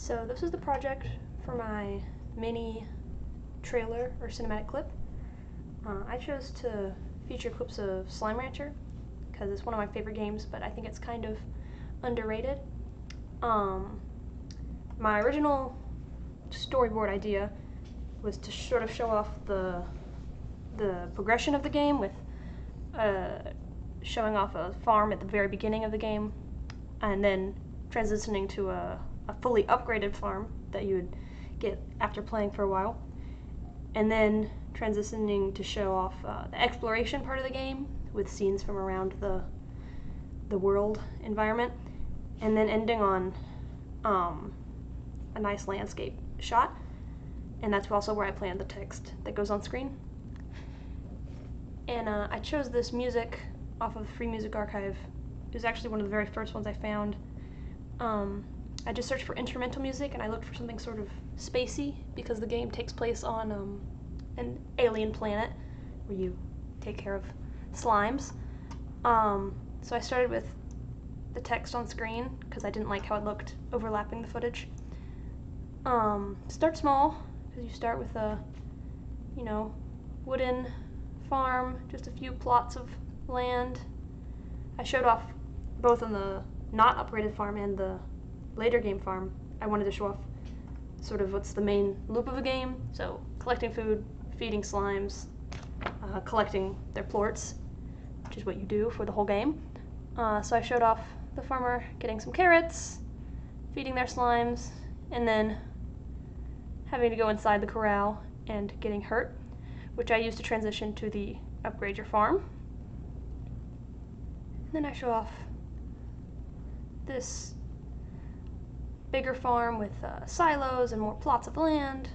So this is the project for my mini trailer or cinematic clip. I chose to feature clips of Slime Rancher because it's one of my favorite games, but I think it's kind of underrated. My original storyboard idea was to sort of show off the progression of the game with showing off a farm at the very beginning of the game, and then transitioning to a fully upgraded farm that you would get after playing for a while, and then transitioning to show off the exploration part of the game with scenes from around the world environment, and then ending on a nice landscape shot. And that's also where I planned the text that goes on screen. And I chose this music off of the Free Music Archive. It was actually one of the very first ones I found. I just searched for instrumental music and I looked for something sort of spacey because the game takes place on an alien planet where you take care of slimes. So I started with the text on screen because I didn't like how it looked overlapping the footage. Start small, because you start with a, wooden farm, just a few plots of land. I showed off both on the not upgraded farm and the later game farm. I wanted to show off sort of what's the main loop of the game, so collecting food, feeding slimes, collecting their plorts, which is what you do for the whole game. So I showed off the farmer getting some carrots, feeding their slimes, and then having to go inside the corral and getting hurt, which I used to transition to the upgrade your farm. And then I show off this bigger farm with silos and more plots of land.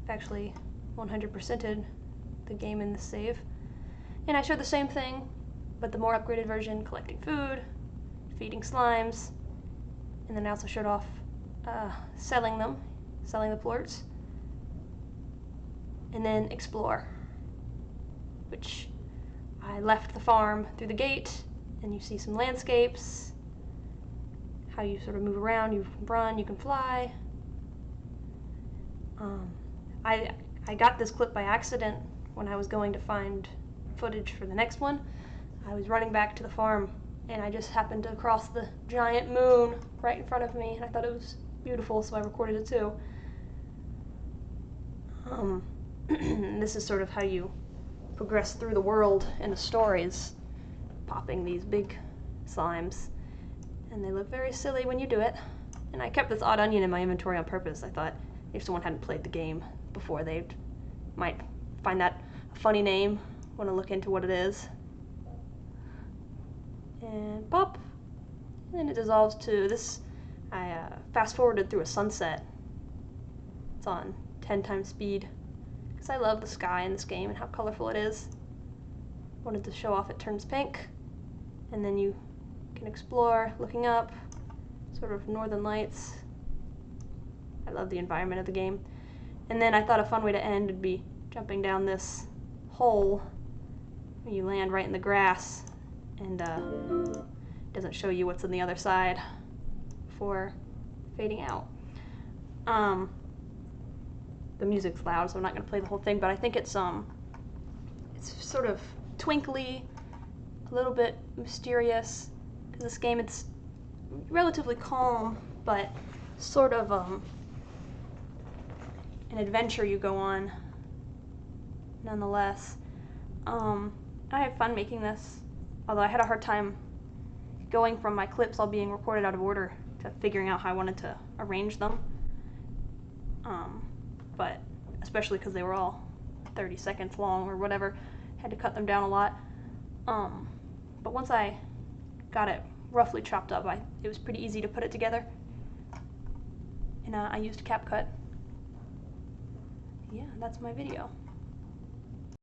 I've actually 100%ed the game in the save. And I showed the same thing, but the more upgraded version, collecting food, feeding slimes, and then I also showed off selling the plorts, and then explore, which I left the farm through the gate, and you see some landscapes, how you sort of move around, you can run, you can fly. I got this clip by accident when I was going to find footage for the next one. I was running back to the farm, and I just happened to cross the giant moon right in front of me, and I thought it was beautiful, so I recorded it too. This is sort of how you progress through the world in a story, is popping these big slimes, and they look very silly when you do it. And I kept this odd onion in my inventory on purpose. I thought if someone hadn't played the game before, they might find that a funny name, want to look into what it is. And pop, and it dissolves to this. I fast forwarded through a sunset. It's on 10 times speed because I love the sky in this game and how colorful it is. Wanted to show off it turns pink, and then you can explore looking up, sort of northern lights. I love the environment of the game. And then I thought a fun way to end would be jumping down this hole where you land right in the grass, and doesn't show you what's on the other side before fading out. The music's loud, so I'm not going to play the whole thing, but I think it's sort of twinkly, a little bit mysterious, because this game, it's relatively calm, but sort of an adventure you go on nonetheless. I had fun making this, although I had a hard time going from my clips all being recorded out of order to figuring out how I wanted to arrange them. But especially because they were all 30 seconds long or whatever, had to cut them down a lot. But once I got it roughly chopped up, it was pretty easy to put it together. And I used CapCut. Yeah, that's my video.